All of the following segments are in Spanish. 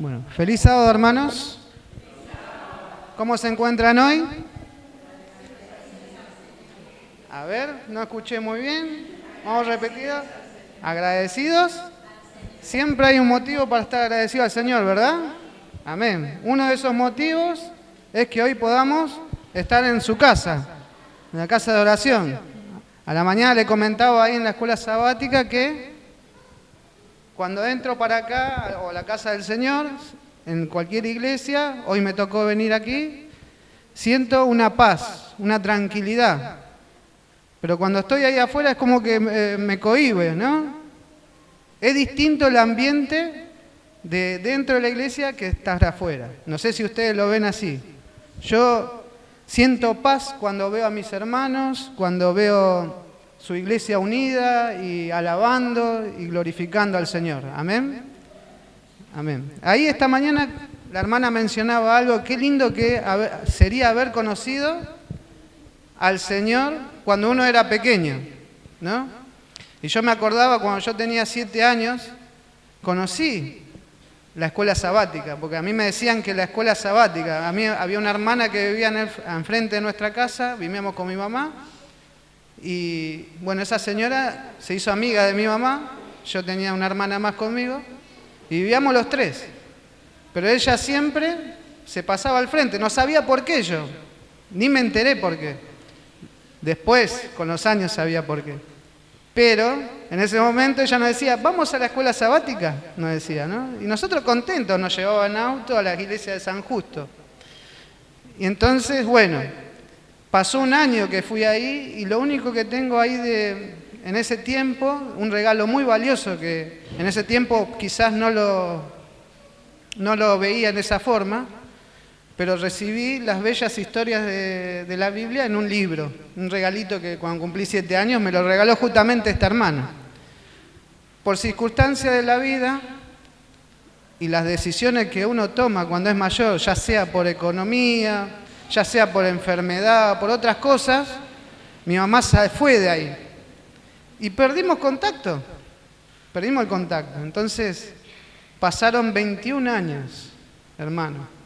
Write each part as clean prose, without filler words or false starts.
Bueno, feliz sábado, hermanos. ¿Cómo se encuentran hoy? A ver, no escuché muy bien. Vamos a repetir. ¿Agradecidos? Siempre hay un motivo para estar agradecido al Señor, ¿verdad? Amén. Uno de esos motivos es que hoy podamos estar en su casa, en la casa de oración. A la mañana le comentaba ahí en la escuela sabática que cuando entro para acá, o a la casa del Señor, en cualquier iglesia, hoy me tocó venir aquí, siento una paz, una tranquilidad. Pero cuando estoy ahí afuera es como que me cohíbe, ¿no? Es distinto el ambiente de dentro de la iglesia que estar afuera. No sé si ustedes lo ven así. Yo siento paz cuando veo a mis hermanos, cuando veo su iglesia unida y alabando y glorificando al Señor. Amén. Amén. Ahí esta mañana la hermana mencionaba algo, qué lindo que sería haber conocido al Señor cuando uno era pequeño, ¿no? Y yo me acordaba cuando yo tenía 7 años, conocí la escuela sabática, porque a mí me decían que la escuela sabática, a mí había una hermana que vivía enfrente de nuestra casa, vivíamos con mi mamá, y bueno, esa señora se hizo amiga de mi mamá, yo tenía una hermana más conmigo, y vivíamos los 3. Pero ella siempre se pasaba al frente, no sabía por qué yo, ni me enteré por qué. Después, con los años, sabía por qué. Pero en ese momento ella nos decía, vamos a la escuela sabática, nos decía, ¿no? Y nosotros contentos, nos llevaban en auto a la iglesia de San Justo. Y entonces, bueno, pasó un año que fui ahí y lo único que tengo ahí en ese tiempo, un regalo muy valioso que en ese tiempo quizás no lo veía de esa forma, pero recibí las bellas historias de la Biblia en un libro, un regalito que cuando cumplí 7 años me lo regaló justamente esta hermana. Por circunstancias de la vida y las decisiones que uno toma cuando es mayor, ya sea por economía, ya sea por enfermedad, por otras cosas, mi mamá se fue de ahí. Y perdimos contacto, perdimos el contacto. Entonces pasaron 21 años, hermano.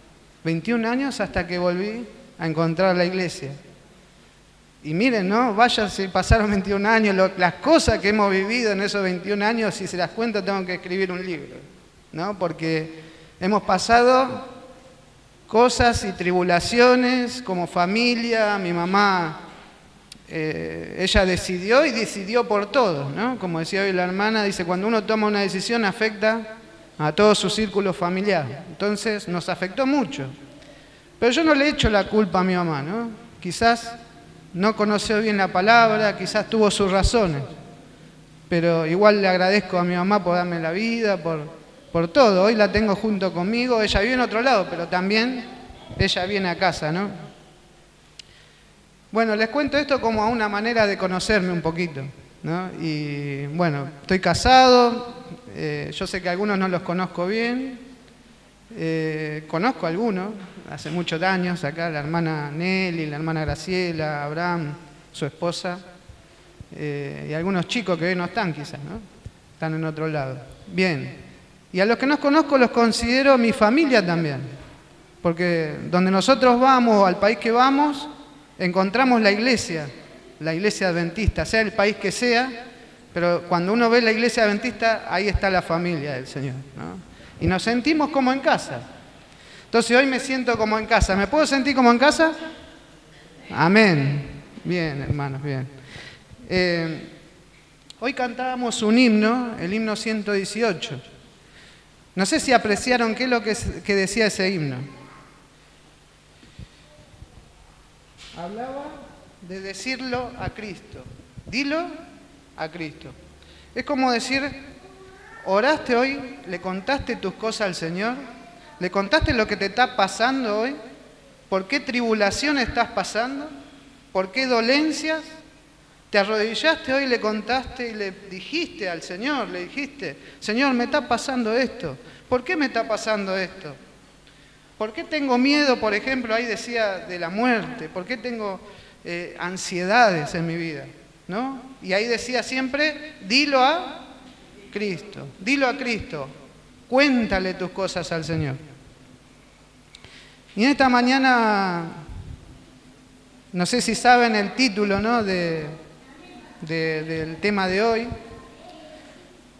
21 años hasta que volví a encontrar la iglesia. Y miren, ¿no? Vaya si pasaron 21 años, las cosas que hemos vivido en esos 21 años, si se las cuento tengo que escribir un libro, ¿no? Porque hemos pasado cosas y tribulaciones como familia, mi mamá, ella decidió y decidió por todos, ¿no? Como decía hoy la hermana, dice, cuando uno toma una decisión afecta a todo su círculo familiar. Entonces nos afectó mucho. Pero yo no le echo la culpa a mi mamá, ¿no? Quizás no conoció bien la palabra, quizás tuvo sus razones. Pero igual le agradezco a mi mamá por darme la vida, por todo. Hoy la tengo junto conmigo, ella vive en otro lado, pero también ella viene a casa, ¿no? Bueno, les cuento esto como a una manera de conocerme un poquito, ¿no? Y bueno, estoy casado, yo sé que algunos no los conozco bien, conozco a algunos, hace muchos años acá, la hermana Nelly, la hermana Graciela, Abraham, su esposa, y algunos chicos que hoy no están quizás, ¿no? Están en otro lado. Bien, y a los que no conozco los considero mi familia también, porque donde nosotros vamos, al país que vamos, encontramos la iglesia adventista, sea el país que sea, pero cuando uno ve la iglesia adventista, ahí está la familia del Señor, ¿no? Y nos sentimos como en casa. Entonces hoy me siento como en casa. ¿Me puedo sentir como en casa? Amén. Bien, hermanos, bien. Hoy cantábamos un himno, el himno 118. No sé si apreciaron qué es lo que decía ese himno. Hablaba de decirlo a Cristo. Dilo a Cristo. Es como decir, oraste hoy, le contaste tus cosas al Señor, le contaste lo que te está pasando hoy, por qué tribulación estás pasando, por qué dolencias, te arrodillaste hoy, le contaste y le dijiste al Señor, le dijiste, Señor, me está pasando esto, ¿por qué me está pasando esto? ¿Por qué tengo miedo, por ejemplo, ahí decía, de la muerte? ¿Por qué tengo ansiedades en mi vida? ¿No? Y ahí decía siempre, dilo a Cristo, dilo a Cristo. Cuéntale tus cosas al Señor. Y en esta mañana, no sé si saben el título, ¿no?, del tema de hoy.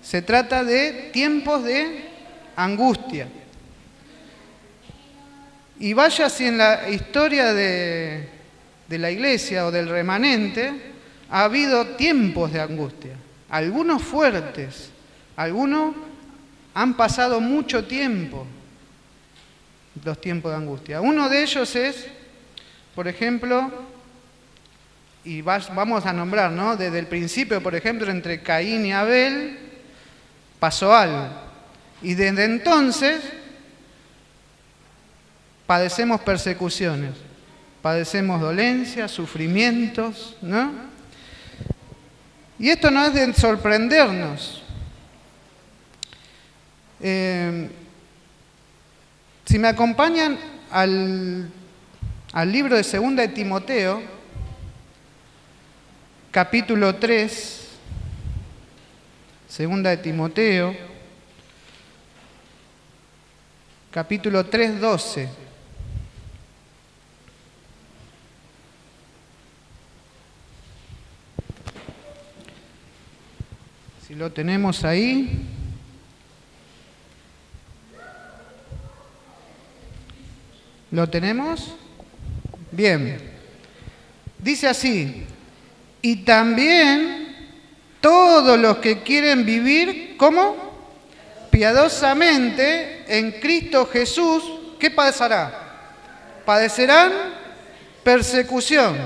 Se trata de tiempos de angustia. Y vaya si en la historia de la iglesia o del remanente ha habido tiempos de angustia. Algunos fuertes, algunos han pasado mucho tiempo, los tiempos de angustia. Uno de ellos es, por ejemplo, y vamos a nombrar, ¿no?, desde el principio, por ejemplo, entre Caín y Abel, pasó algo. Y desde entonces padecemos persecuciones, padecemos dolencias, sufrimientos, ¿no? Y esto no es de sorprendernos. Si me acompañan al libro de 2 de Timoteo, capítulo 3, 2 de Timoteo, capítulo 3, 12. Si lo tenemos ahí. ¿Lo tenemos? Bien. Dice así: y también todos los que quieren vivir, ¿cómo? Piadosamente en Cristo Jesús, ¿qué pasará? Padecerán persecución.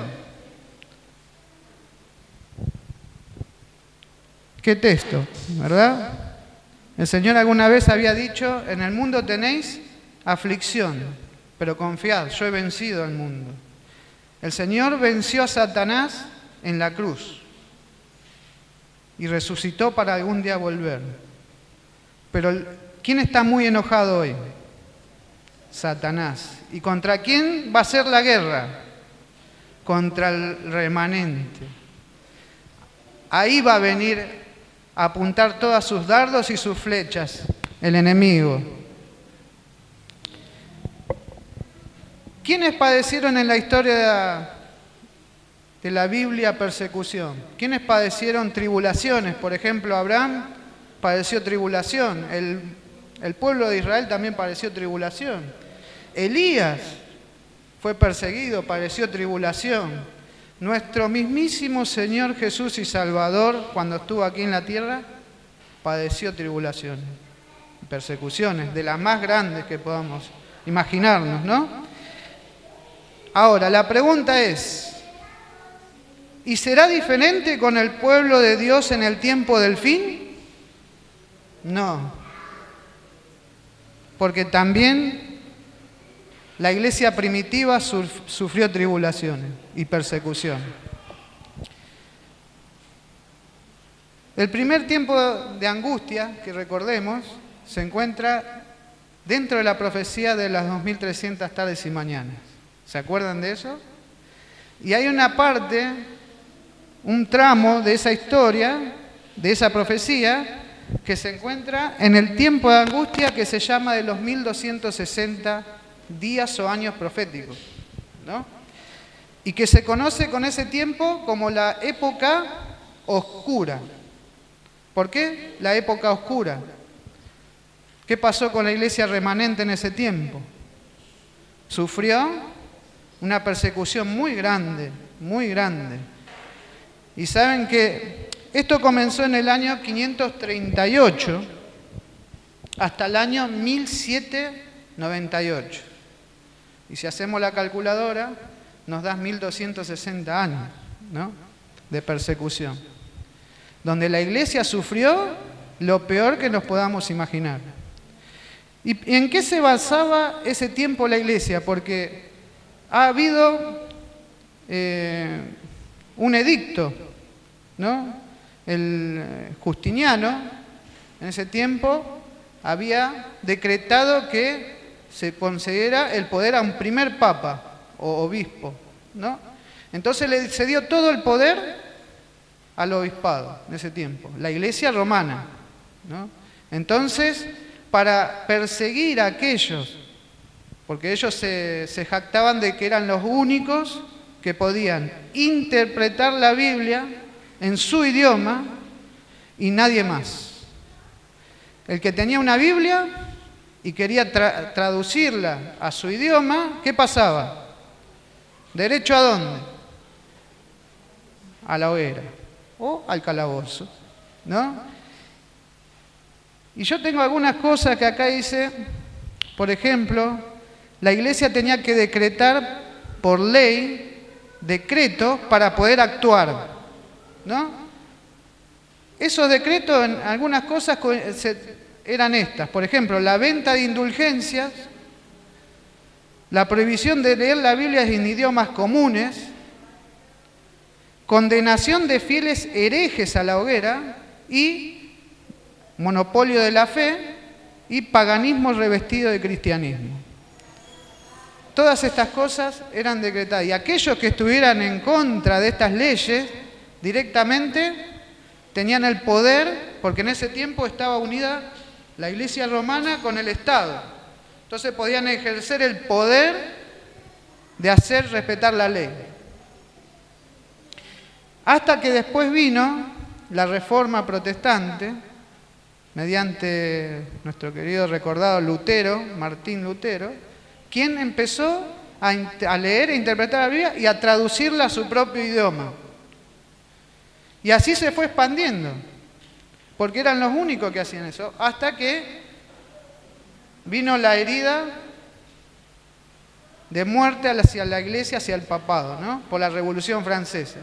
¿Qué texto? ¿Verdad? El Señor alguna vez había dicho: en el mundo tenéis aflicción, pero confiad, yo he vencido al mundo. El Señor venció a Satanás en la cruz y resucitó para algún día volver. Pero ¿quién está muy enojado hoy? Satanás. ¿Y contra quién va a ser la guerra? Contra el remanente. Ahí va a venir a apuntar todas sus dardos y sus flechas el enemigo. ¿Quiénes padecieron en la historia de la Biblia persecución? ¿Quiénes padecieron tribulaciones? Por ejemplo, Abraham padeció tribulación. El pueblo de Israel también padeció tribulación. Elías fue perseguido, padeció tribulación. Nuestro mismísimo Señor Jesús y Salvador, cuando estuvo aquí en la tierra, padeció tribulaciones, persecuciones, de las más grandes que podamos imaginarnos, ¿no? Ahora, la pregunta es: ¿y será diferente con el pueblo de Dios en el tiempo del fin? No. Porque también la iglesia primitiva sufrió tribulaciones y persecución. El primer tiempo de angustia, que recordemos, se encuentra dentro de la profecía de las 2300 tardes y mañanas. ¿Se acuerdan de eso? Y hay una parte, un tramo de esa historia, de esa profecía, que se encuentra en el tiempo de angustia que se llama de los 1260 días o años proféticos, ¿no? Y que se conoce con ese tiempo como la época oscura. ¿Por qué la época oscura? ¿Qué pasó con la iglesia remanente en ese tiempo? Sufrió una persecución muy grande, muy grande. Y saben que esto comenzó en el año 538 hasta el año 1798. Y si hacemos la calculadora, nos da 1260 años, ¿no?, de persecución, donde la iglesia sufrió lo peor que nos podamos imaginar. ¿Y en qué se basaba ese tiempo la iglesia? Porque ha habido un edicto, ¿no? El Justiniano, en ese tiempo, había decretado que se concediera el poder a un primer papa o obispo, ¿no? Entonces se dio todo el poder al obispado en ese tiempo, la iglesia romana, ¿no? Entonces, para perseguir a aquellos, porque ellos se jactaban de que eran los únicos que podían interpretar la Biblia en su idioma y nadie más. El que tenía una Biblia y quería traducirla a su idioma, ¿qué pasaba? ¿Derecho a dónde? A la hoguera o al calabozo, ¿no? Y yo tengo algunas cosas que acá dice, por ejemplo, la iglesia tenía que decretar por ley, decretos para poder actuar, ¿no? Esos decretos en algunas cosas eran estas, por ejemplo, la venta de indulgencias, la prohibición de leer la Biblia en idiomas comunes, condenación de fieles herejes a la hoguera y monopolio de la fe y paganismo revestido de cristianismo. Todas estas cosas eran decretadas y aquellos que estuvieran en contra de estas leyes directamente tenían el poder, porque en ese tiempo estaba unida la Iglesia romana con el Estado. Entonces podían ejercer el poder de hacer respetar la ley. Hasta que después vino la Reforma Protestante, mediante nuestro querido recordado Lutero, Martín Lutero, quien empezó a leer e interpretar la Biblia y a traducirla a su propio idioma. Y así se fue expandiendo, porque eran los únicos que hacían eso, hasta que vino la herida de muerte hacia la iglesia, hacia el papado, ¿no? Por la Revolución Francesa.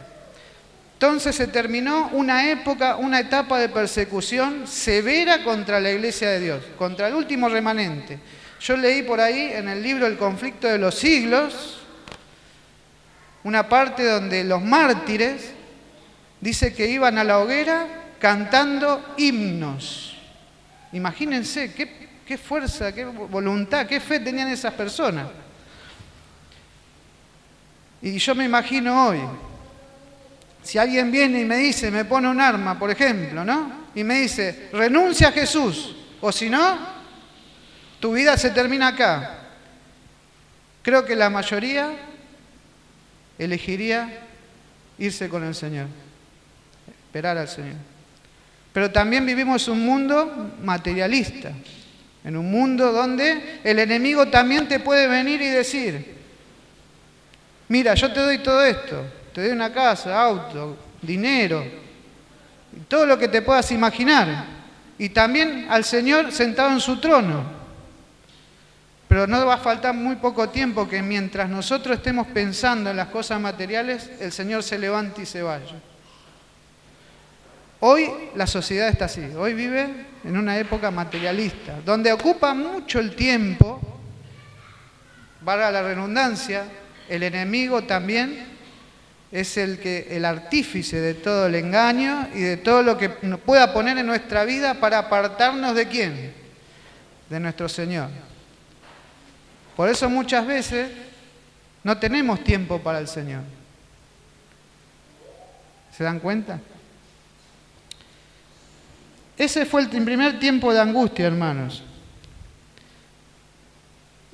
Entonces se terminó una época, una etapa de persecución severa contra la iglesia de Dios, contra el último remanente. Yo leí por ahí en el libro El conflicto de los siglos, una parte donde los mártires dice que iban a la hoguera cantando himnos. Imagínense qué fuerza, qué voluntad, qué fe tenían esas personas. Y yo me imagino hoy, si alguien viene y me dice, me pone un arma, por ejemplo, ¿no? Y me dice, renuncia a Jesús, o si no, tu vida se termina acá. Creo que la mayoría elegiría irse con el Señor, esperar al Señor. Pero también vivimos un mundo materialista, en un mundo donde el enemigo también te puede venir y decir, mira, yo te doy todo esto, te doy una casa, auto, dinero, todo lo que te puedas imaginar. Y también al Señor sentado en su trono. Pero no va a faltar muy poco tiempo que mientras nosotros estemos pensando en las cosas materiales, el Señor se levante y se vaya. Hoy la sociedad está así, hoy vive en una época materialista, donde ocupa mucho el tiempo, valga la redundancia, el enemigo también es el artífice de todo el engaño y de todo lo que nos pueda poner en nuestra vida para apartarnos ¿de quién? De nuestro Señor. Por eso muchas veces no tenemos tiempo para el Señor. ¿Se dan cuenta? Ese fue el primer tiempo de angustia, hermanos.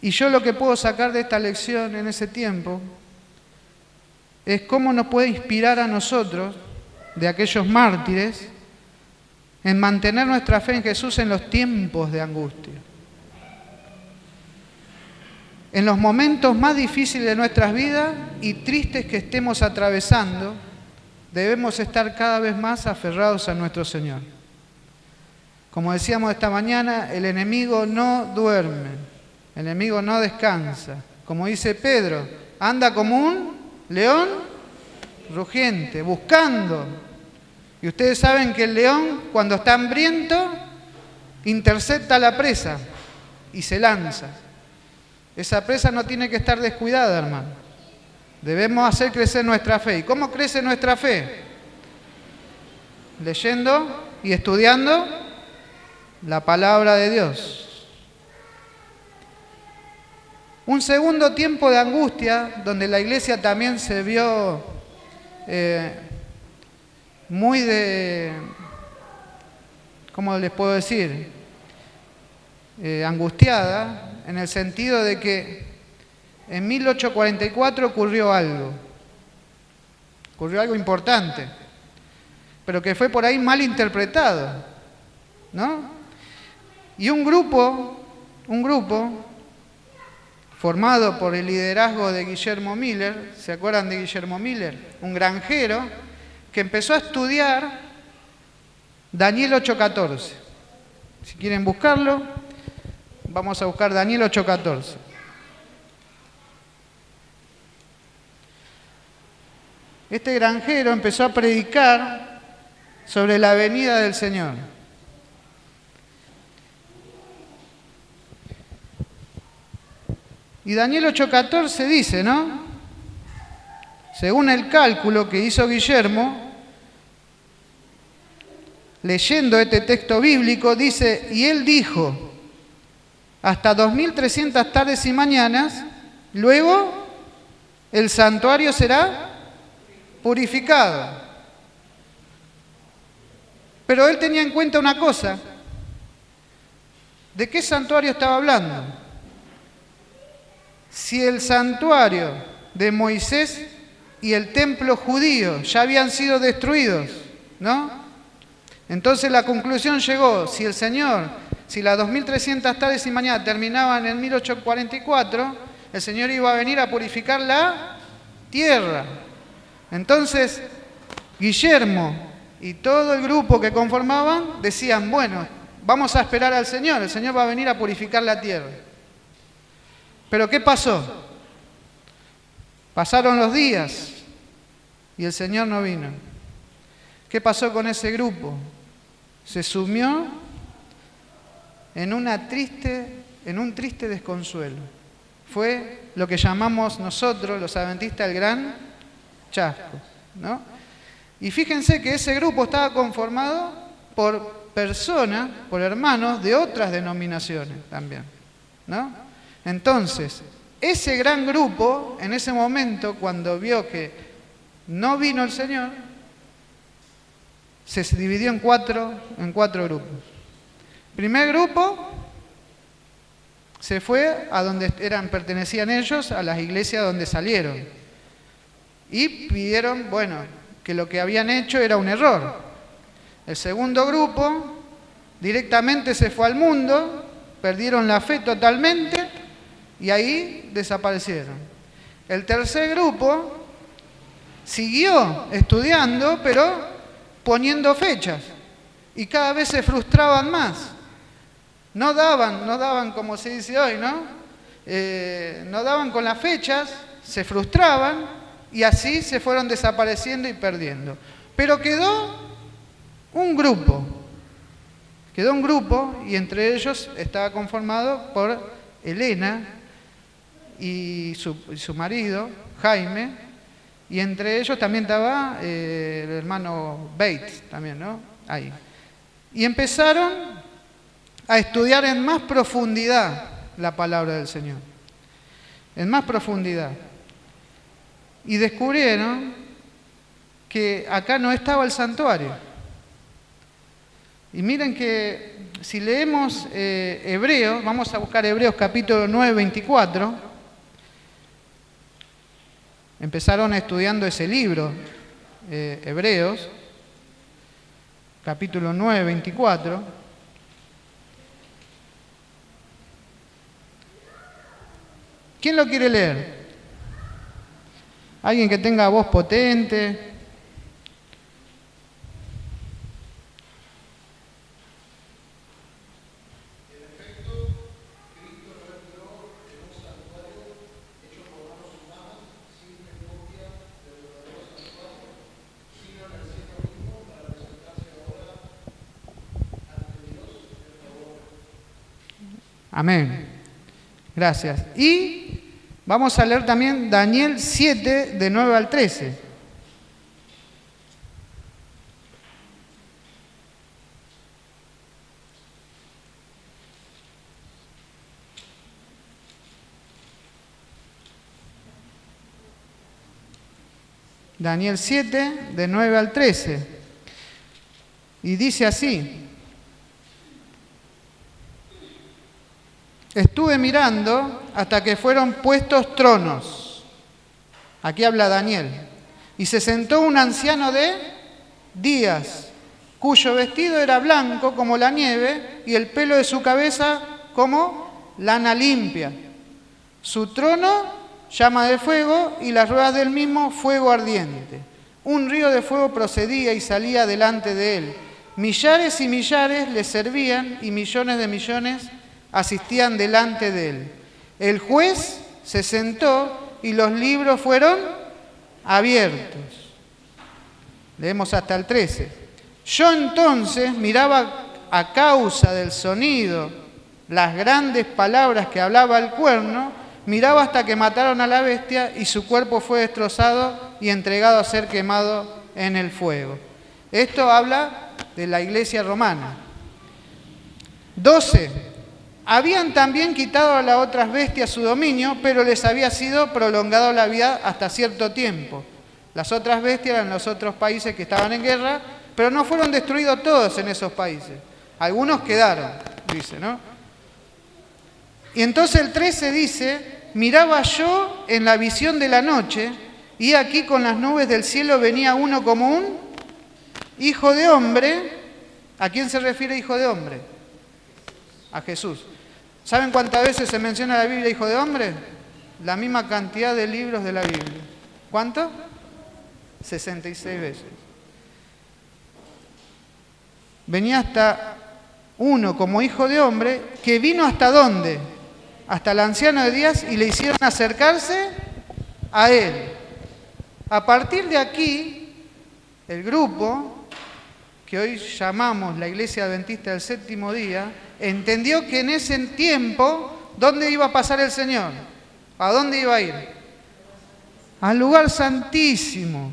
Y yo lo que puedo sacar de esta lección en ese tiempo es cómo nos puede inspirar a nosotros, de aquellos mártires, en mantener nuestra fe en Jesús en los tiempos de angustia. En los momentos más difíciles de nuestras vidas y tristes que estemos atravesando, debemos estar cada vez más aferrados a nuestro Señor. Como decíamos esta mañana, el enemigo no duerme, el enemigo no descansa. Como dice Pedro, anda como un león rugiente, buscando. Y ustedes saben que el león, cuando está hambriento, intercepta a la presa y se lanza. Esa presa no tiene que estar descuidada, hermano. Debemos hacer crecer nuestra fe. ¿Y cómo crece nuestra fe? Leyendo y estudiando la palabra de Dios. Un segundo tiempo de angustia, donde la iglesia también se vio muy ¿cómo les puedo decir? angustiada en el sentido de que en 1844 ocurrió algo importante, pero que fue por ahí mal interpretado, ¿no? Y un grupo formado por el liderazgo de Guillermo Miller, ¿se acuerdan de Guillermo Miller? Un granjero que empezó a estudiar Daniel 8:14. Si quieren buscarlo, vamos a buscar Daniel 8:14. Este granjero empezó a predicar sobre la venida del Señor. Y Daniel 8:14 dice, ¿no? Según el cálculo que hizo Guillermo, leyendo este texto bíblico, dice, y él dijo, hasta 2300 tardes y mañanas, luego el santuario será purificado. Pero él tenía en cuenta una cosa. ¿De qué santuario estaba hablando? Si el santuario de Moisés y el templo judío ya habían sido destruidos, ¿no? Entonces la conclusión llegó, si las 2300 tardes y mañanas terminaban en 1844, el Señor iba a venir a purificar la tierra. Entonces, Guillermo y todo el grupo que conformaban decían, bueno, vamos a esperar al Señor, el Señor va a venir a purificar la tierra. Pero ¿qué pasó? Pasaron los días y el Señor no vino. ¿Qué pasó con ese grupo? Se sumió en un triste desconsuelo. Fue lo que llamamos nosotros, los adventistas, el gran chasco, ¿no? Y fíjense que ese grupo estaba conformado por personas, por hermanos de otras denominaciones también, ¿no? Entonces, ese gran grupo, en ese momento, cuando vio que no vino el Señor, se dividió en cuatro grupos. El primer grupo se fue a donde pertenecían ellos, a las iglesias donde salieron. Y pidieron, bueno, que lo que habían hecho era un error. El segundo grupo directamente se fue al mundo, perdieron la fe totalmente y ahí desaparecieron. El tercer grupo siguió estudiando, pero poniendo fechas y cada vez se frustraban más. No daban como se dice hoy, ¿no? No daban con las fechas, se frustraban y así se fueron desapareciendo y perdiendo. Pero quedó un grupo y entre ellos estaba conformado por Elena y su marido, Jaime, y entre ellos también estaba el hermano Bates, también, ¿no? Ahí. Y empezaron a estudiar en más profundidad la palabra del Señor. En más profundidad. Y descubrieron que acá no estaba el santuario. Y miren que si leemos Hebreos, vamos a buscar Hebreos capítulo 9, 24. Empezaron estudiando ese libro, Hebreos, capítulo 9, 24. ¿Quién lo quiere leer? ¿Alguien que tenga voz potente? Amén. Gracias. Y vamos a leer también Daniel 7, de 9 al 13. Daniel 7, de 9 al 13. Y dice así: Estuve mirando hasta que fueron puestos tronos. Aquí habla Daniel. Y se sentó un anciano de días, cuyo vestido era blanco como la nieve y el pelo de su cabeza como lana limpia. Su trono llama de fuego y las ruedas del mismo fuego ardiente. Un río de fuego procedía y salía delante de él. Millares y millares le servían y millones de millones asistían delante de él. El juez se sentó y los libros fueron abiertos. Leemos hasta el 13. Yo entonces miraba a causa del sonido, las grandes palabras que hablaba el cuerno, miraba hasta que mataron a la bestia y su cuerpo fue destrozado y entregado a ser quemado en el fuego. Esto habla de la iglesia romana. 12. Habían también quitado a las otras bestias su dominio, pero les había sido prolongado la vida hasta cierto tiempo. Las otras bestias eran los otros países que estaban en guerra, pero no fueron destruidos todos en esos países. Algunos quedaron, dice, ¿no? Y entonces el 13 dice, miraba yo en la visión de la noche, y aquí con las nubes del cielo venía uno como un hijo de hombre. ¿A quién se refiere hijo de hombre? A Jesús. ¿Saben cuántas veces se menciona en la Biblia hijo de hombre? La misma cantidad de libros de la Biblia. ¿Cuánto? 66 veces. Venía hasta uno como hijo de hombre, que vino hasta ¿dónde? Hasta el anciano de días y le hicieron acercarse a él. A partir de aquí, el grupo, que hoy llamamos la Iglesia Adventista del Séptimo Día, entendió que en ese tiempo, ¿dónde iba a pasar el Señor? ¿A dónde iba a ir? Al lugar santísimo.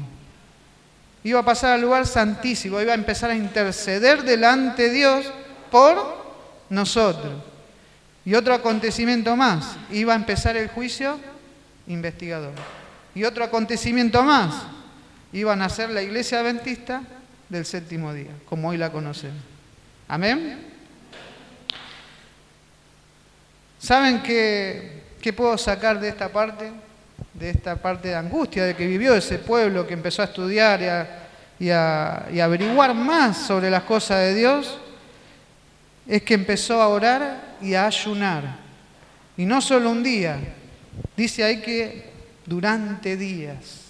Iba a pasar al lugar santísimo, iba a empezar a interceder delante de Dios por nosotros. Y otro acontecimiento más, iba a empezar el juicio investigador. Y otro acontecimiento más, iba a nacer la Iglesia Adventista del Séptimo Día, como hoy la conocemos. ¿Amén? ¿Saben qué puedo sacar de esta parte? De esta parte de angustia, de que vivió ese pueblo que empezó a estudiar y a averiguar más sobre las cosas de Dios, es que empezó a orar y a ayunar. Y no solo un día, dice ahí que durante días,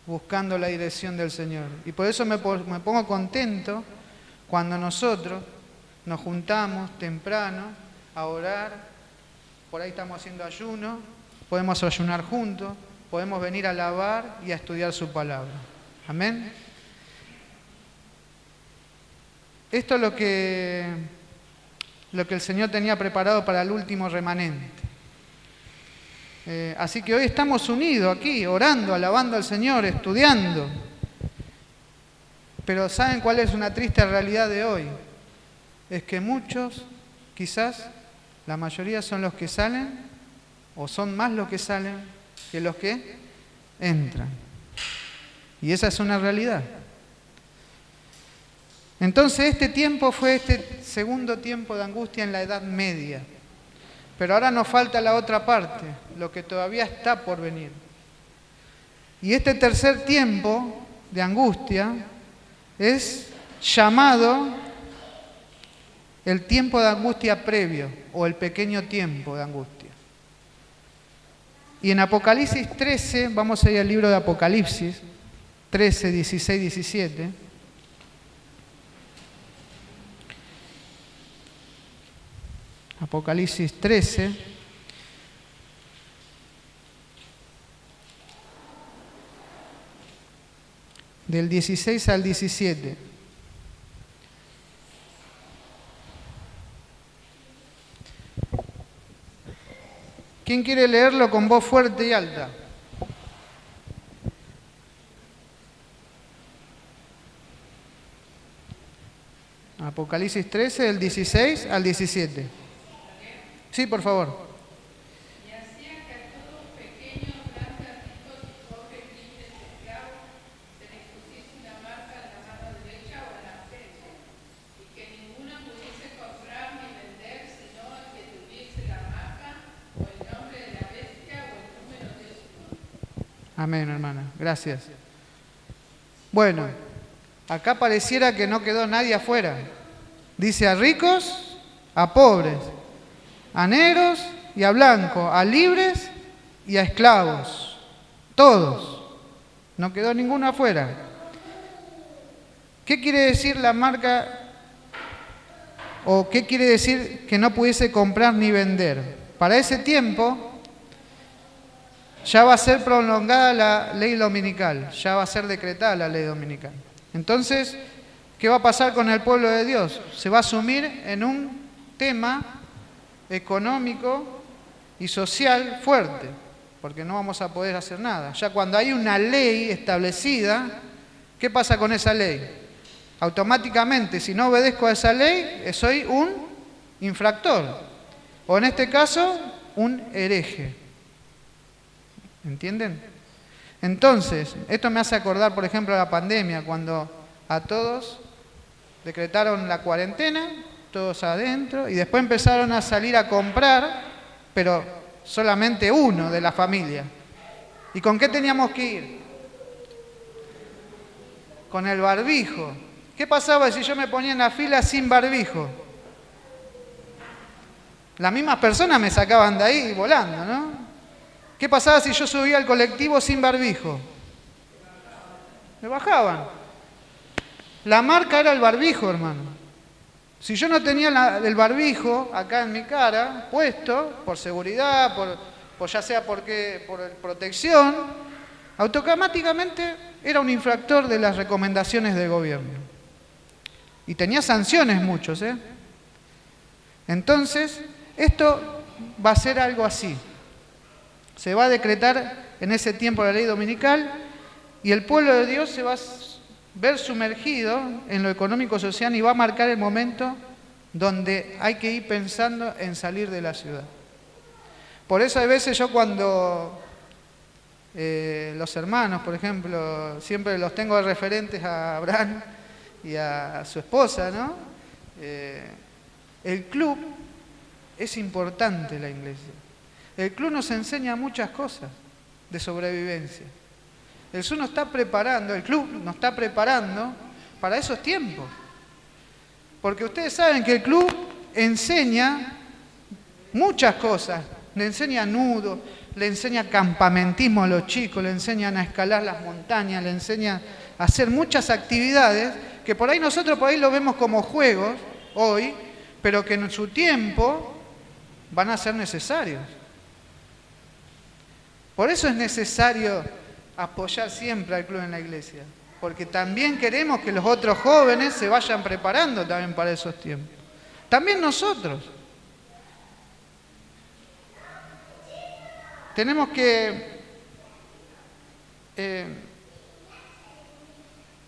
buscando la dirección del Señor. Y por eso me pongo contento cuando nosotros nos juntamos temprano a orar. Por ahí estamos haciendo ayuno, podemos ayunar juntos, podemos venir a alabar y a estudiar su palabra. Amén. Esto es lo que el Señor tenía preparado para el último remanente. Así que hoy estamos unidos aquí, orando, alabando al Señor, estudiando. Pero ¿saben cuál es una triste realidad de hoy? Es que muchos, quizás la mayoría son los que salen, o son más los que salen que los que entran. Y esa es una realidad. Entonces este tiempo fue este segundo tiempo de angustia en la Edad Media. Pero ahora nos falta la otra parte, lo que todavía está por venir. Y este tercer tiempo de angustia es llamado el tiempo de angustia previo o el pequeño tiempo de angustia. Y en Apocalipsis 13, vamos a ir al libro de Apocalipsis 13, 16, 17. Apocalipsis 13. Del 16 al 17. ¿Quién quiere leerlo con voz fuerte y alta? Apocalipsis 13, del 16 al 17. Sí, por favor. Amén, hermana. Gracias. Bueno, acá pareciera que no quedó nadie afuera. Dice a ricos, a pobres, a negros y a blancos, a libres y a esclavos. Todos. No quedó ninguno afuera. ¿Qué quiere decir la marca o qué quiere decir que no pudiese comprar ni vender? Para ese tiempo ya va a ser prolongada la ley dominical, ya va a ser decretada la ley dominical. Entonces, ¿qué va a pasar con el pueblo de Dios? Se va a sumir en un tema económico y social fuerte, porque no vamos a poder hacer nada. Ya cuando hay una ley establecida, ¿qué pasa con esa ley? Automáticamente, si no obedezco a esa ley, soy un infractor, o en este caso, un hereje. ¿Entienden? Entonces, esto me hace acordar, por ejemplo, a la pandemia, cuando a todos decretaron la cuarentena, todos adentro, y después empezaron a salir a comprar, pero solamente uno de la familia. ¿Y con qué teníamos que ir? Con el barbijo. ¿Qué pasaba si yo me ponía en la fila sin barbijo? Las mismas personas me sacaban de ahí volando, ¿no? ¿Qué pasaba si yo subía al colectivo sin barbijo? Me bajaban. La marca era el barbijo, hermano. Si yo no tenía el barbijo acá en mi cara puesto, por seguridad, por ya sea por protección, automáticamente era un infractor de las recomendaciones del gobierno. Y tenía sanciones muchos, ¿eh? Entonces, esto va a ser algo así. Se va a decretar en ese tiempo la ley dominical y el pueblo de Dios se va a ver sumergido en lo económico social y va a marcar el momento donde hay que ir pensando en salir de la ciudad. Por eso a veces yo cuando los hermanos, por ejemplo, siempre los tengo de referentes a Abraham y a su esposa, ¿no? El club es importante en la iglesia. El club nos enseña muchas cosas de sobrevivencia. El club nos está preparando para esos tiempos. Porque ustedes saben que el club enseña muchas cosas. Le enseña nudo, le enseña campamentismo a los chicos, le enseñan a escalar las montañas, le enseñan a hacer muchas actividades que por ahí nosotros lo vemos como juegos hoy, pero que en su tiempo van a ser necesarios. Por eso es necesario apoyar siempre al club en la iglesia, porque también queremos que los otros jóvenes se vayan preparando también para esos tiempos. También nosotros. Tenemos que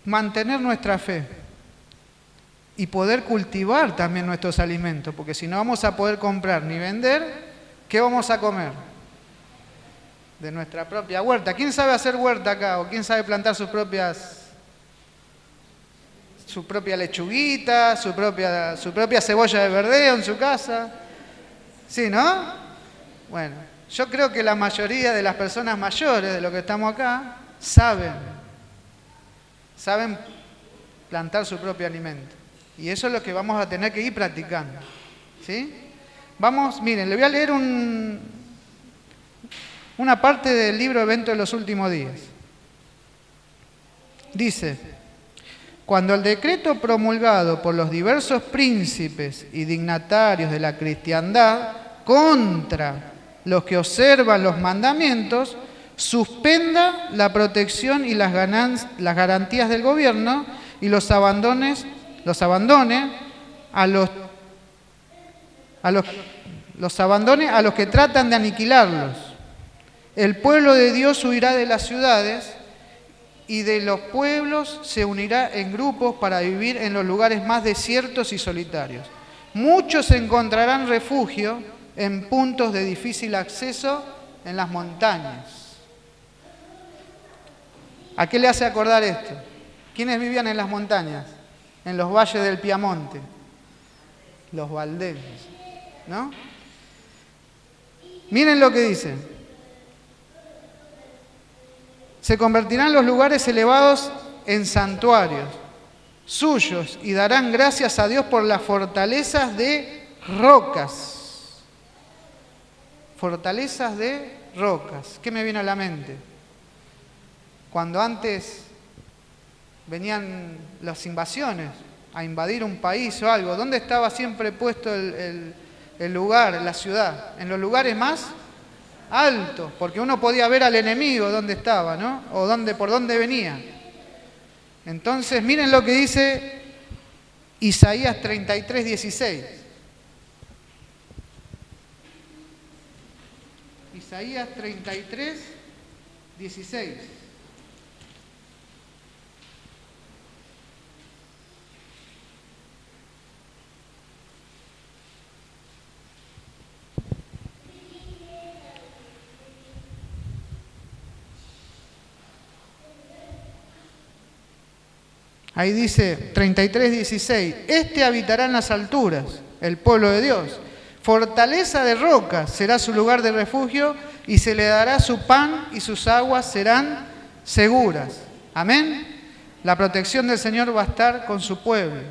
mantener nuestra fe y poder cultivar también nuestros alimentos, porque si no vamos a poder comprar ni vender, ¿qué vamos a comer? De nuestra propia huerta. ¿Quién sabe hacer huerta acá? ¿O quién sabe plantar su propia lechuguita, su propia cebolla de verdeo en su casa? ¿Sí, no? Bueno, yo creo que la mayoría de las personas mayores de los que estamos acá saben plantar su propio alimento. Y eso es lo que vamos a tener que ir practicando. ¿Sí? Miren, le voy a leer una parte del libro Evento de los Últimos Días. Dice: cuando el decreto promulgado por los diversos príncipes y dignatarios de la cristiandad contra los que observan los mandamientos suspenda la protección y las garantías del gobierno y los abandone a los que tratan de aniquilarlos. El pueblo de Dios huirá de las ciudades y de los pueblos se unirá en grupos para vivir en los lugares más desiertos y solitarios. Muchos encontrarán refugio en puntos de difícil acceso en las montañas. ¿A qué le hace acordar esto? ¿Quiénes vivían en las montañas? En los valles del Piamonte. Los valdenses, ¿no? Miren lo que dice. Se convertirán los lugares elevados en santuarios suyos y darán gracias a Dios por las fortalezas de rocas. Fortalezas de rocas. ¿Qué me viene a la mente? Cuando antes venían las invasiones a invadir un país o algo, ¿dónde estaba siempre puesto el lugar, la ciudad? En los lugares más altos, porque uno podía ver al enemigo dónde estaba, ¿no? O por dónde venía. Entonces, miren lo que dice Isaías 33, 16. Isaías 33, 16. Ahí dice 33, 16. Este habitará en las alturas, el pueblo de Dios. Fortaleza de roca será su lugar de refugio y se le dará su pan y sus aguas serán seguras. Amén. La protección del Señor va a estar con su pueblo,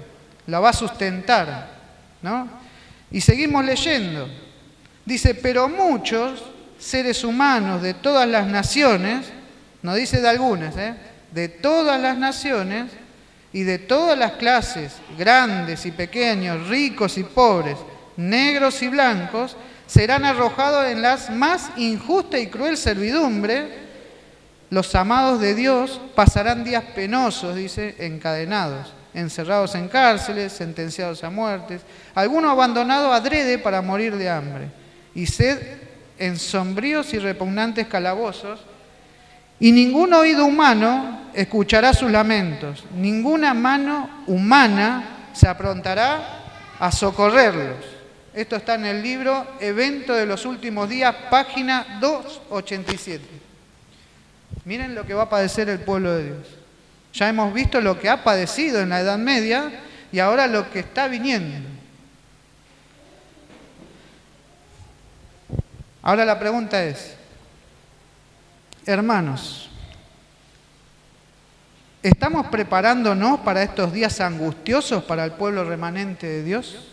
la va a sustentar, ¿no? Y seguimos leyendo. Dice, pero muchos seres humanos de todas las naciones, no dice de algunas, de todas las naciones y de todas las clases, grandes y pequeños, ricos y pobres, negros y blancos, serán arrojados en la más injusta y cruel servidumbre. Los amados de Dios pasarán días penosos, dice, encadenados, encerrados en cárceles, sentenciados a muertes, algunos abandonados adrede para morir de hambre, y sed en sombríos y repugnantes calabozos, y ningún oído humano escuchará sus lamentos, ninguna mano humana se aprontará a socorrerlos. Esto está en el libro Evento de los Últimos Días, página 287. Miren lo que va a padecer el pueblo de Dios. Ya hemos visto lo que ha padecido en la Edad Media y ahora lo que está viniendo. Ahora la pregunta es, hermanos, ¿estamos preparándonos para estos días angustiosos para el pueblo remanente de Dios?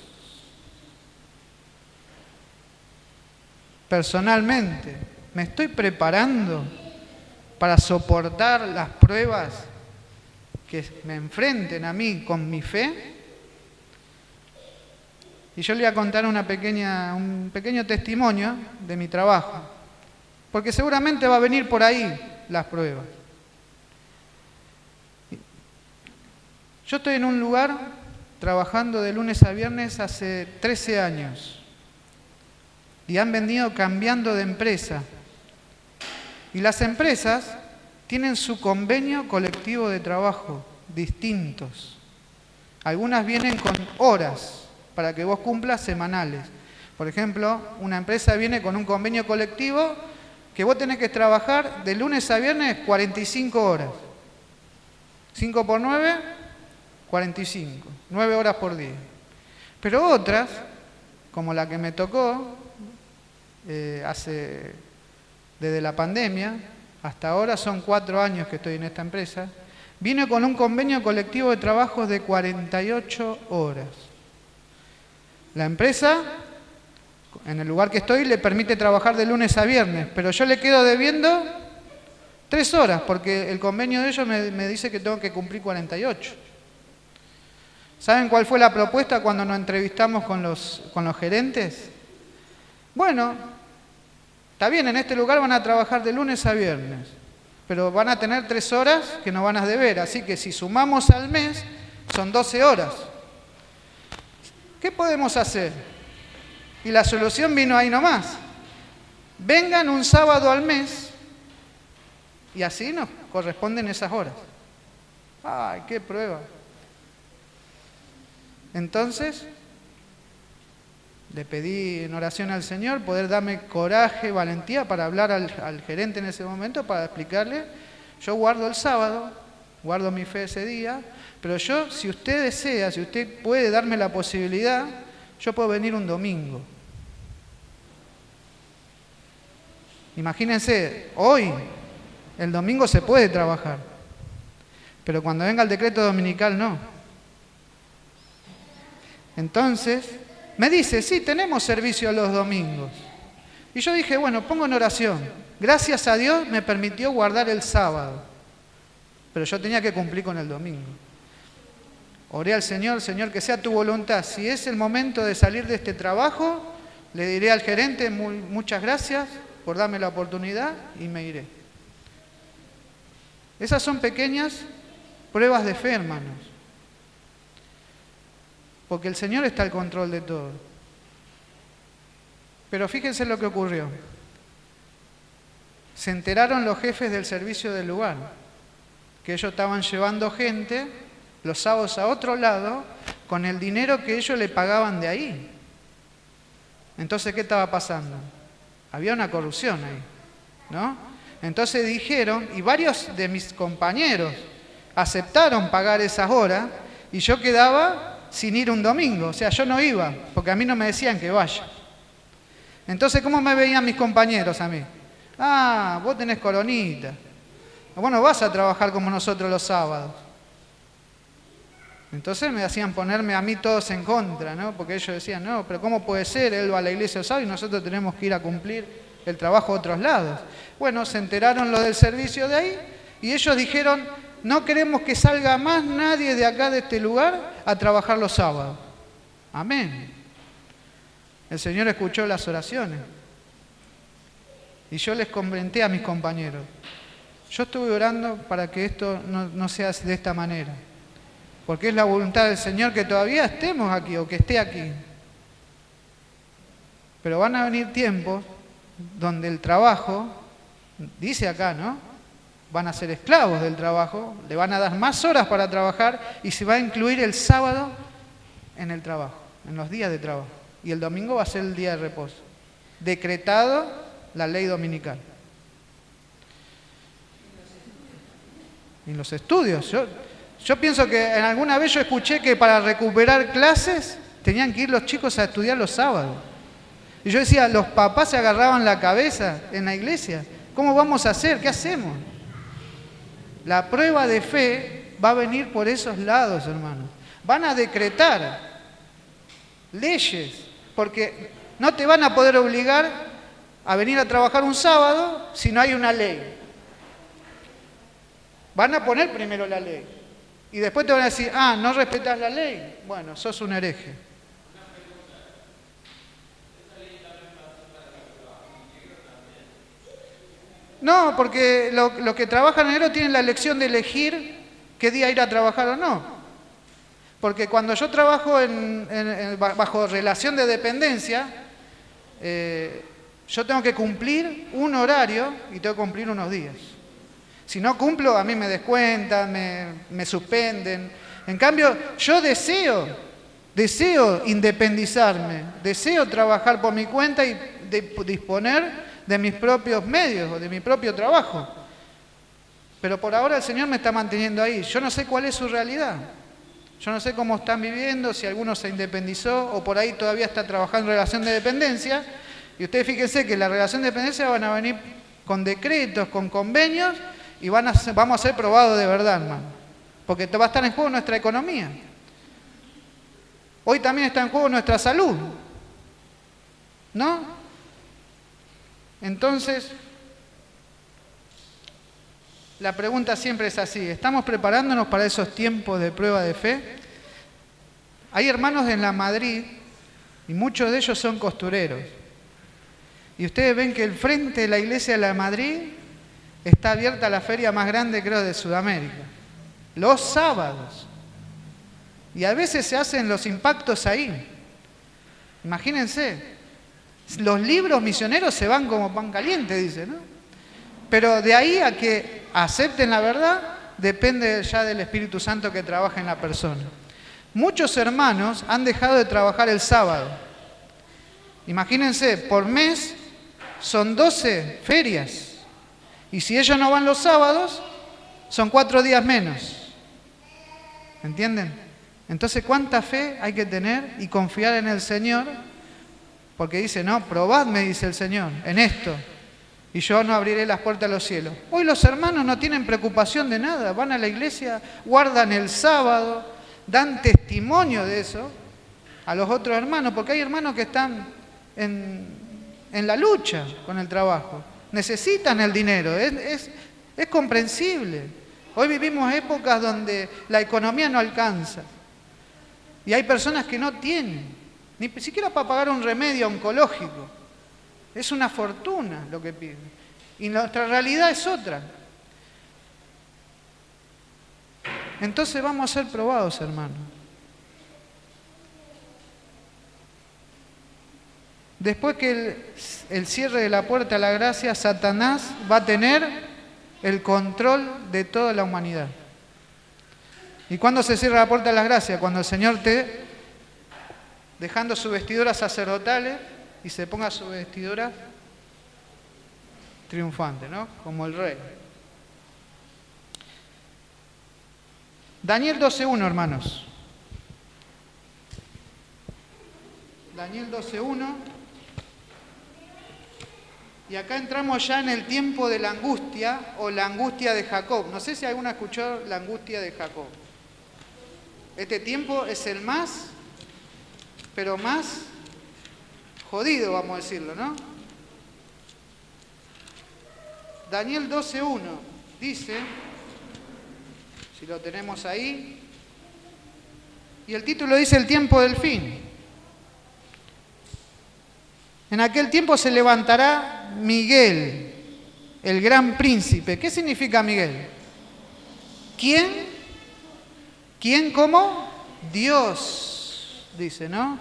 Personalmente, ¿me estoy preparando para soportar las pruebas que me enfrenten a mí con mi fe? Y yo le voy a contar un pequeño testimonio de mi trabajo, porque seguramente va a venir por ahí las pruebas. Yo estoy en un lugar trabajando de lunes a viernes hace 13 años y han venido cambiando de empresa. Y las empresas tienen su convenio colectivo de trabajo distintos. Algunas vienen con horas para que vos cumplas semanales. Por ejemplo, una empresa viene con un convenio colectivo que vos tenés que trabajar de lunes a viernes 45 horas. 5 por 9, 45. 9 horas por día. Pero otras, como la que me tocó desde la pandemia hasta ahora, son 4 años que estoy en esta empresa, vine con un convenio colectivo de trabajos de 48 horas. La empresa, en el lugar que estoy, le permite trabajar de lunes a viernes, pero yo le quedo debiendo 3 horas, porque el convenio de ellos me dice que tengo que cumplir 48. ¿Saben cuál fue la propuesta cuando nos entrevistamos con los gerentes? Bueno, está bien, en este lugar van a trabajar de lunes a viernes, pero van a tener 3 horas que no van a deber, así que si sumamos al mes, son 12 horas. ¿Qué podemos hacer? Y la solución vino ahí nomás. Vengan un sábado al mes y así nos corresponden esas horas. ¡Ay, qué prueba! Entonces, le pedí en oración al Señor poder darme coraje, valentía para hablar al gerente en ese momento, para explicarle, yo guardo el sábado, guardo mi fe ese día, pero yo, si usted desea, si usted puede darme la posibilidad, yo puedo venir un domingo. Imagínense, hoy, El domingo se puede trabajar, pero cuando venga el decreto dominical no. Entonces, me dice, sí, tenemos servicio los domingos. Y yo dije, bueno, pongo en oración. Gracias a Dios me permitió guardar el sábado, pero yo tenía que cumplir con el domingo. Oré al Señor, Señor, que sea tu voluntad. Si es el momento de salir de este trabajo, le diré al gerente, muchas gracias por darme la oportunidad y me iré. Esas son pequeñas pruebas de fe, hermanos. Porque el Señor está al control de todo. Pero fíjense lo que ocurrió. Se enteraron los jefes del servicio del lugar, que ellos estaban llevando gente los sábados a otro lado con el dinero que ellos le pagaban de ahí. Entonces, ¿qué estaba pasando? Había una corrupción ahí, ¿no? Entonces dijeron, y varios de mis compañeros aceptaron pagar esas horas, y yo quedaba sin ir un domingo. O sea, yo no iba, porque a mí no me decían que vaya. Entonces, ¿cómo me veían mis compañeros a mí? Ah, vos tenés coronita. Vos no vas a trabajar como nosotros los sábados. Entonces me hacían ponerme a mí todos en contra, ¿no? Porque ellos decían, no, pero ¿cómo puede ser? Él va a la iglesia el sábado y nosotros tenemos que ir a cumplir el trabajo a otros lados. Bueno, se enteraron los del servicio de ahí y ellos dijeron, no queremos que salga más nadie de acá, de este lugar, a trabajar los sábados. Amén. El Señor escuchó las oraciones. Y yo les comenté a mis compañeros, yo estuve orando para que esto no sea de esta manera. Porque es la voluntad del Señor que todavía estemos aquí o que esté aquí. Pero van a venir tiempos donde el trabajo, dice acá, ¿no? Van a ser esclavos del trabajo, le van a dar más horas para trabajar y se va a incluir el sábado en el trabajo, en los días de trabajo. Y el domingo va a ser el día de reposo. Decretado la ley dominical. En los estudios, yo pienso que en alguna vez yo escuché que para recuperar clases tenían que ir los chicos a estudiar los sábados. Y yo decía, los papás se agarraban la cabeza en la iglesia. ¿Cómo vamos a hacer? ¿Qué hacemos? La prueba de fe va a venir por esos lados, hermanos. Van a decretar leyes, porque no te van a poder obligar a venir a trabajar un sábado si no hay una ley. Van a poner primero la ley. Y después te van a decir, ah, ¿no respetas la ley? Bueno, sos un hereje. No, porque los que trabajan en enero tienen la elección de elegir qué día ir a trabajar o no. Porque cuando yo trabajo bajo relación de dependencia, yo tengo que cumplir un horario y tengo que cumplir unos días. Si no cumplo, a mí me descuentan, me suspenden. En cambio, yo deseo independizarme, deseo trabajar por mi cuenta y disponer de mis propios medios o de mi propio trabajo. Pero por ahora el Señor me está manteniendo ahí. Yo no sé cuál es su realidad. Yo no sé cómo están viviendo, si alguno se independizó o por ahí todavía está trabajando en relación de dependencia. Y ustedes fíjense que la relación de dependencia van a venir con decretos, con convenios, y vamos a ser probados de verdad, hermano. Porque va a estar en juego nuestra economía. Hoy también está en juego nuestra salud. ¿No? Entonces, la pregunta siempre es así. ¿Estamos preparándonos para esos tiempos de prueba de fe? Hay hermanos en la Madrid, y muchos de ellos son costureros. Y ustedes ven que el frente de la iglesia de la Madrid está abierta la feria más grande, creo, de Sudamérica. Los sábados. Y a veces se hacen los impactos ahí. Imagínense. Los libros misioneros se van como pan caliente, dice, ¿no? Pero de ahí a que acepten la verdad, depende ya del Espíritu Santo que trabaja en la persona. Muchos hermanos han dejado de trabajar el sábado. Imagínense, por mes son 12 ferias. Y si ellos no van los sábados, son 4 días menos. ¿Entienden? Entonces, ¿cuánta fe hay que tener y confiar en el Señor? Porque dice, no, probadme, dice el Señor, en esto. y yo no abriré las puertas de los cielos. Hoy los hermanos no tienen preocupación de nada, van a la iglesia, guardan el sábado, dan testimonio de eso a los otros hermanos, porque hay hermanos que están en la lucha con el trabajo, necesitan el dinero, es comprensible. Hoy vivimos épocas donde la economía no alcanza y hay personas que no tienen, ni siquiera para pagar un remedio oncológico. Es una fortuna lo que piden. Y nuestra realidad es otra. Entonces vamos a ser probados, hermanos. Después que el cierre de la puerta a la gracia, Satanás va a tener el control de toda la humanidad. ¿Y cuándo se cierra la puerta a la gracia? Cuando el Señor te, dejando sus vestiduras sacerdotales, y se ponga su vestidura triunfante, ¿no? Como el rey. Daniel 12:1, hermanos. Daniel 12:1. Y acá entramos ya en el tiempo de la angustia o la angustia de Jacob. No sé si alguno escuchó la angustia de Jacob. Este tiempo es el más, pero más jodido, vamos a decirlo, ¿no? Daniel 12:1 dice, si lo tenemos ahí, y el título dice el tiempo del fin. En aquel tiempo se levantará Miguel, el gran príncipe. ¿Qué significa Miguel? ¿Quién? ¿Quién cómo? Dios, dice, ¿no?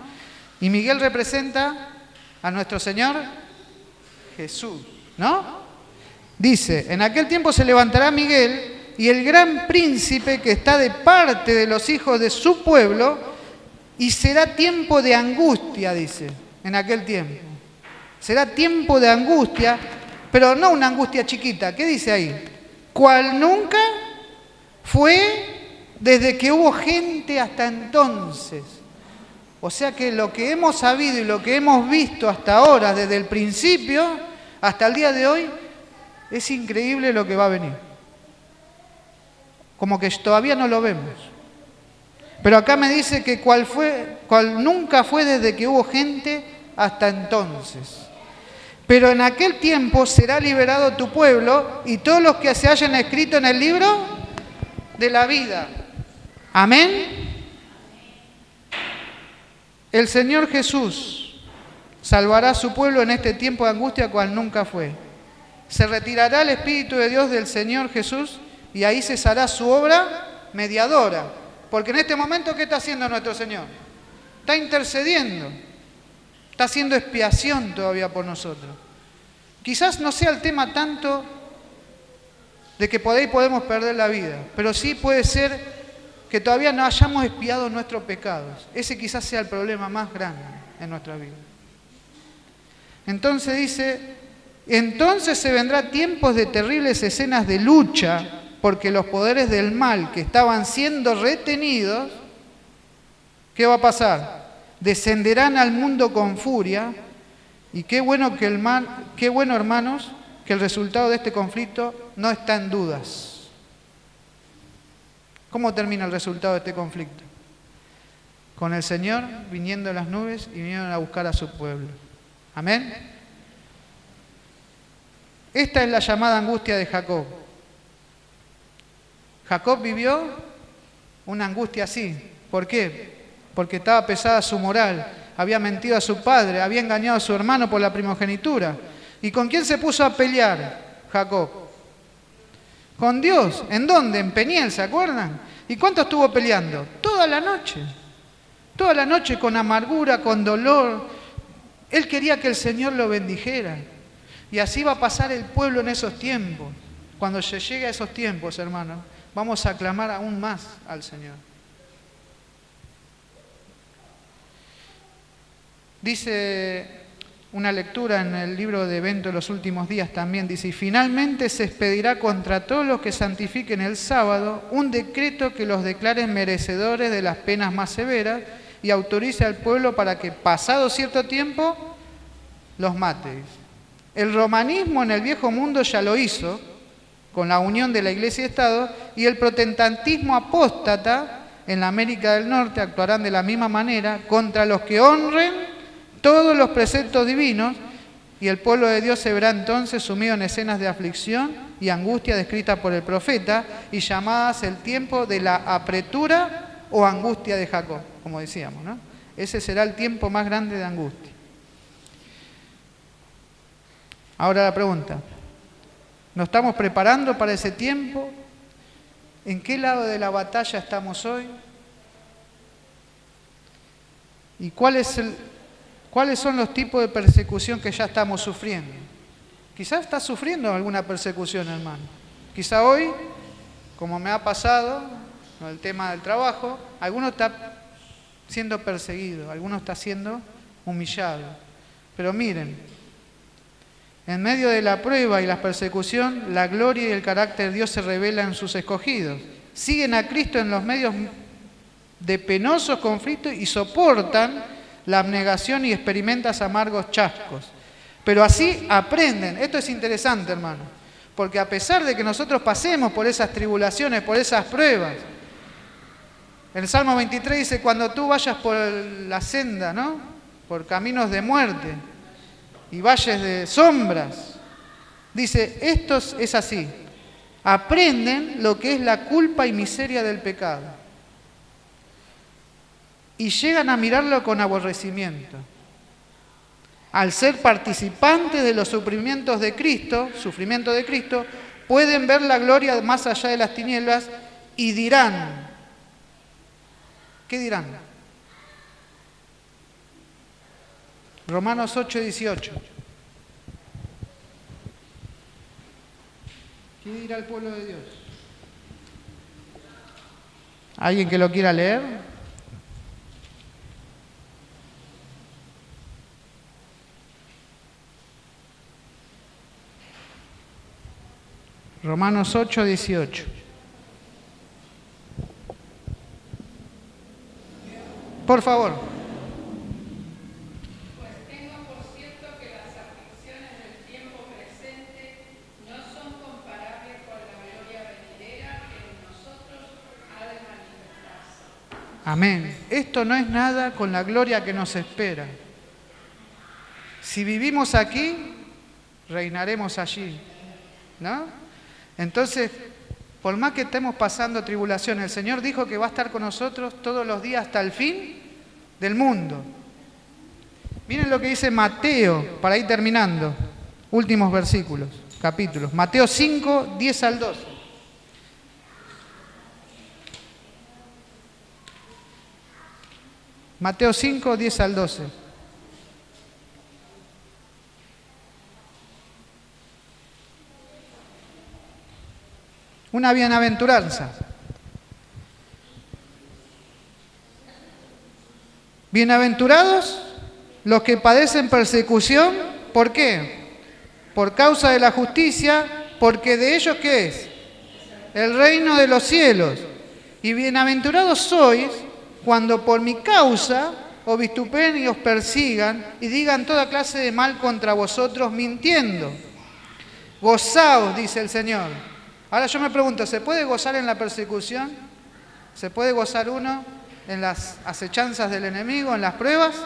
Y Miguel representa a nuestro Señor Jesús, ¿no? Dice, en aquel tiempo se levantará Miguel y el gran príncipe que está de parte de los hijos de su pueblo, y será tiempo de angustia, dice, en aquel tiempo. Será tiempo de angustia, pero no una angustia chiquita. ¿Qué dice ahí? Cual nunca fue desde que hubo gente hasta entonces. O sea que lo que hemos sabido y lo que hemos visto hasta ahora, desde el principio hasta el día de hoy, es increíble lo que va a venir. Como que todavía no lo vemos. Pero acá me dice que cual nunca fue desde que hubo gente hasta entonces. Pero en aquel tiempo será liberado tu pueblo y todos los que se hayan escrito en el libro de la vida. Amén. El Señor Jesús salvará a su pueblo en este tiempo de angustia cual nunca fue. Se retirará el Espíritu de Dios del Señor Jesús y ahí cesará su obra mediadora. Porque en este momento, ¿qué está haciendo nuestro Señor? Está intercediendo. Está haciendo expiación todavía por nosotros. Quizás no sea el tema tanto de que por ahí podemos perder la vida, pero sí puede ser que todavía no hayamos expiado nuestros pecados. Ese quizás sea el problema más grande en nuestra vida. Entonces dice, entonces se vendrá tiempos de terribles escenas de lucha, porque los poderes del mal que estaban siendo retenidos, ¿qué va a pasar? Descenderán al mundo con furia, y qué bueno, hermanos, que el resultado de este conflicto no está en dudas. ¿Cómo termina el resultado de este conflicto? Con el Señor viniendo en las nubes y vinieron a buscar a su pueblo. Amén. Esta es la llamada angustia de Jacob. Jacob vivió una angustia así. ¿Por qué? Porque estaba pesada su moral, había mentido a su padre, había engañado a su hermano por la primogenitura. ¿Y con quién se puso a pelear Jacob? Con Dios. ¿En dónde? En Peniel, ¿se acuerdan? ¿Y cuánto estuvo peleando? Toda la noche. Toda la noche con amargura, con dolor. Él quería que el Señor lo bendijera. Y así va a pasar el pueblo en esos tiempos. Cuando se llegue a esos tiempos, hermanos, vamos a clamar aún más al Señor. Dice una lectura en el libro de Eventos de los Últimos Días también, dice, y finalmente se expedirá contra todos los que santifiquen el sábado un decreto que los declare merecedores de las penas más severas y autorice al pueblo para que, pasado cierto tiempo, los mate. El romanismo en el viejo mundo ya lo hizo, con la unión de la Iglesia y Estado, y el protestantismo apóstata en la América del Norte actuarán de la misma manera contra los que honren todos los preceptos divinos, y el pueblo de Dios se verá entonces sumido en escenas de aflicción y angustia descritas por el profeta y llamadas el tiempo de la apretura o angustia de Jacob, como decíamos, ¿no? Ese será el tiempo más grande de angustia. Ahora la pregunta, ¿nos estamos preparando para ese tiempo? ¿En qué lado de la batalla estamos hoy? ¿Y cuáles son los tipos de persecución que ya estamos sufriendo? Quizás estás sufriendo alguna persecución, hermano. Quizá hoy, como me ha pasado con el tema del trabajo, alguno está siendo perseguido, alguno está siendo humillado. Pero miren, en medio de la prueba y la persecución, la gloria y el carácter de Dios se revela en sus escogidos. Siguen a Cristo en los medios de penosos conflictos y soportan la abnegación y experimentan amargos chascos. Pero así aprenden. Esto es interesante, hermano, porque a pesar de que nosotros pasemos por esas tribulaciones, por esas pruebas, el Salmo 23 dice, cuando tú vayas por la senda, ¿no?, por caminos de muerte y valles de sombras, dice, esto es así, aprenden lo que es la culpa y miseria del pecado y llegan a mirarlo con aborrecimiento. Al ser participantes de los sufrimientos de Cristo, pueden ver la gloria más allá de las tinieblas y dirán, ¿qué dirán? Romanos 8:18. ¿Qué dirá el pueblo de Dios? ¿Alguien que lo quiera leer? Romanos 8:18. Por favor. Amén. Esto no es nada con la gloria que nos espera. Si vivimos aquí, reinaremos allí, ¿no? Entonces, por más que estemos pasando tribulación, el Señor dijo que va a estar con nosotros todos los días hasta el fin del mundo. Miren lo que dice Mateo, para ir terminando, últimos versículos, capítulos. Mateo 5, 10 al 12. Mateo 5, 10 al 12. Una bienaventuranza. Bienaventurados los que padecen persecución, ¿por qué? Por causa de la justicia, porque de ellos, ¿qué es? El reino de los cielos. Y bienaventurados sois cuando por mi causa os vituperen y os persigan y digan toda clase de mal contra vosotros mintiendo. Gozaos, dice el Señor. Ahora yo me pregunto, ¿se puede gozar en la persecución? ¿Se puede gozar uno en las acechanzas del enemigo, en las pruebas?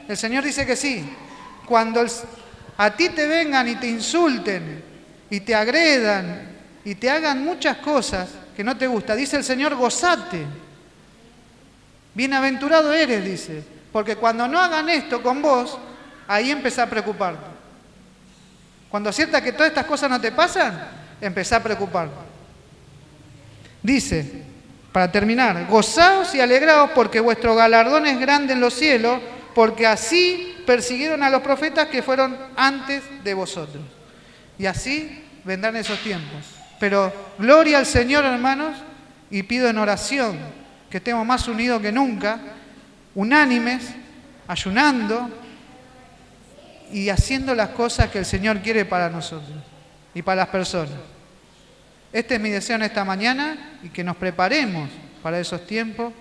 El Señor dice que sí. Cuando a ti te vengan y te insulten y te agredan y te hagan muchas cosas que no te gustan, dice el Señor, gozate. Bienaventurado eres, dice, porque cuando no hagan esto con vos, ahí empezá a preocuparte. Cuando sientas que todas estas cosas no te pasan, empezá a preocuparte. Dice, para terminar, gozaos y alegraos porque vuestro galardón es grande en los cielos, porque así persiguieron a los profetas que fueron antes de vosotros. Y así vendrán esos tiempos. Pero gloria al Señor, hermanos, y pido en oración que estemos más unidos que nunca, unánimes, ayunando y haciendo las cosas que el Señor quiere para nosotros y para las personas. Este es mi deseo en esta mañana y que nos preparemos para esos tiempos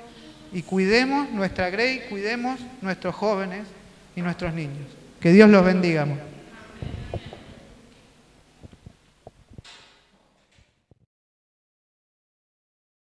y cuidemos nuestra grey, cuidemos nuestros jóvenes y nuestros niños. Que Dios los bendiga.